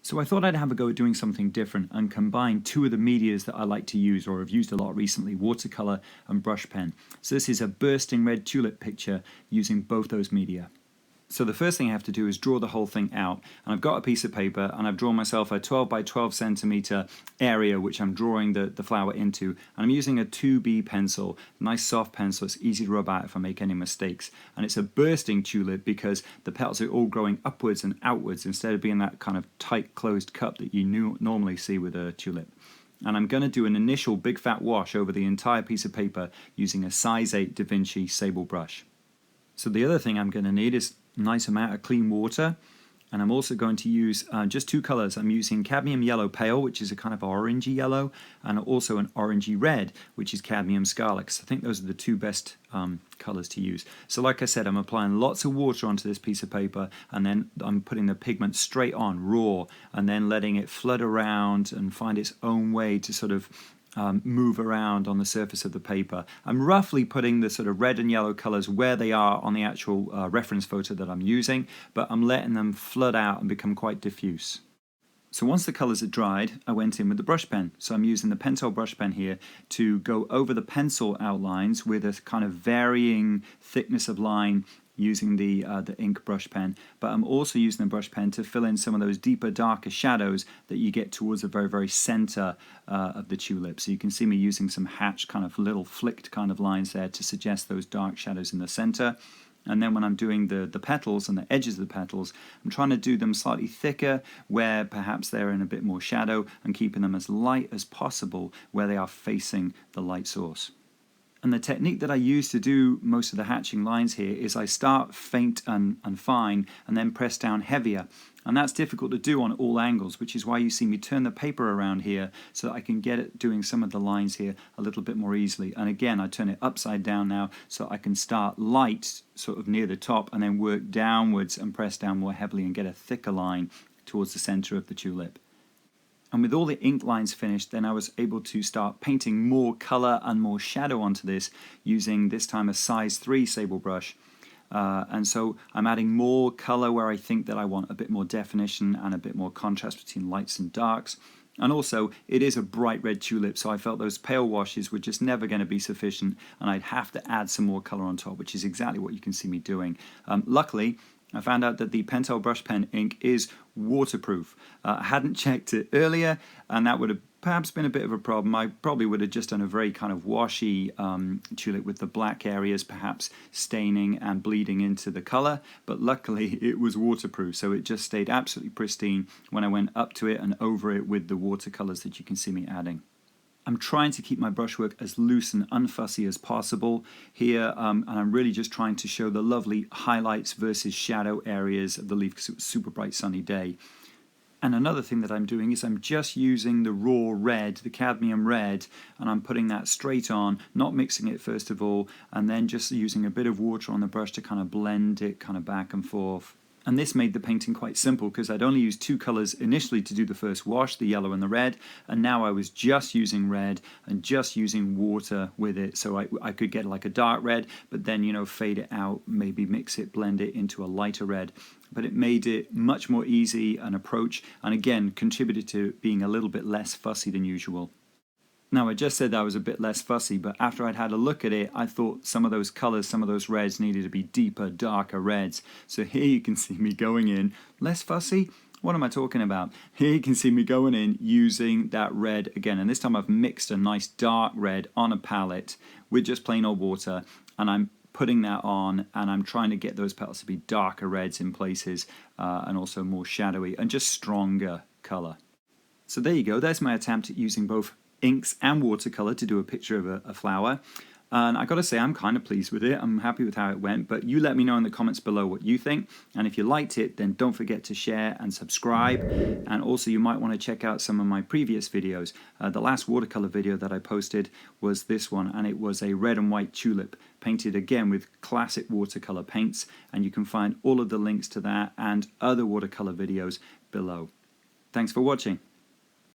So I thought I'd have a go at doing something different and combine two of the medias that I like to use or have used a lot recently, watercolor and brush pen. So this is a bursting red tulip picture using both those media. So the first thing I have to do is draw the whole thing out, and I've got a piece of paper and I've drawn myself a 12 by 12 centimeter area which I'm drawing the flower into, and I'm using a 2B pencil, nice soft pencil. It's easy to rub out if I make any mistakes, and it's a bursting tulip because the petals are all growing upwards and outwards instead of being that kind of tight closed cup that you normally see with a tulip. And I'm going to do an initial big fat wash over the entire piece of paper using a size 8 Da Vinci sable brush. So the other thing I'm going to need is a nice amount of clean water, and I'm also going to use just two colors. I'm using cadmium yellow pale, which is a kind of orangey yellow, and also an orangey red, which is cadmium scarlet. So I think those are the two best colors to use. So like I said, I'm applying lots of water onto this piece of paper, and then I'm putting the pigment straight on raw, and then letting it flood around and find its own way to sort of move around on the surface of the paper. I'm roughly putting the sort of red and yellow colors where they are on the actual reference photo that I'm using, but I'm letting them flood out and become quite diffuse. So once the colors are dried, I went in with the brush pen. So I'm using the Pentel brush pen here to go over the pencil outlines with a kind of varying thickness of line using the ink brush pen, but I'm also using the brush pen to fill in some of those deeper, darker shadows that you get towards the very, very center of the tulip. So you can see me using some hatched kind of little flicked kind of lines there to suggest those dark shadows in the center. And then when I'm doing the petals and the edges of the petals, I'm trying to do them slightly thicker where perhaps they're in a bit more shadow, and keeping them as light as possible where they are facing the light source. And the technique that I use to do most of the hatching lines here is I start faint and fine and then press down heavier. And that's difficult to do on all angles, which is why you see me turn the paper around here so that I can get it doing some of the lines here a little bit more easily. And again, I turn it upside down now so I can start light sort of near the top and then work downwards and press down more heavily and get a thicker line towards the center of the tulip. And with all the ink lines finished, then I was able to start painting more color and more shadow onto this using this time a size 3 sable brush. And so I'm adding more color where I think that I want a bit more definition and a bit more contrast between lights and darks. And also, it is a bright red tulip, so I felt those pale washes were just never going to be sufficient, and I'd have to add some more color on top, which is exactly what you can see me doing. Luckily, I found out that the Pentel brush pen ink is waterproof. I hadn't checked it earlier, and that would have perhaps been a bit of a problem. I probably would have just done a very kind of washy tulip with the black areas perhaps staining and bleeding into the color, but luckily it was waterproof, so it just stayed absolutely pristine when I went up to it and over it with the watercolors that you can see me adding. I'm trying to keep my brushwork as loose and unfussy as possible here, and I'm really just trying to show the lovely highlights versus shadow areas of the leaf because it was a super bright sunny day. And another thing that I'm doing is I'm just using the raw red, the cadmium red, and I'm putting that straight on, not mixing it first of all, and then just using a bit of water on the brush to kind of blend it kind of back and forth. And this made the painting quite simple because I'd only used two colors initially to do the first wash, the yellow and the red, and now I was just using red and just using water with it, so I could get like a dark red, but then, you know, fade it out, maybe mix it, blend it into a lighter red. But it made it much more easy an approach, and again contributed to being a little bit less fussy than usual. Now, I just said I was a bit less fussy, but after I'd had a look at it, I thought some of those colors, some of those reds needed to be deeper, darker reds. So here you can see me going in, less fussy? What am I talking about? Here you can see me going in using that red again, and this time I've mixed a nice dark red on a palette with just plain old water, and I'm putting that on, and I'm trying to get those petals to be darker reds in places, and also more shadowy and just stronger color. So there you go, there's my attempt at using both inks and watercolor to do a picture of a flower, and I gotta say I'm kind of pleased with it. I'm happy with how it went, but you let me know in the comments below what you think, and if you liked it, then don't forget to share and subscribe. And also you might want to check out some of my previous videos. The last watercolor video that I posted was this one, and it was a red and white tulip painted again with classic watercolor paints, and you can find all of the links to that and other watercolor videos below. Thanks for watching.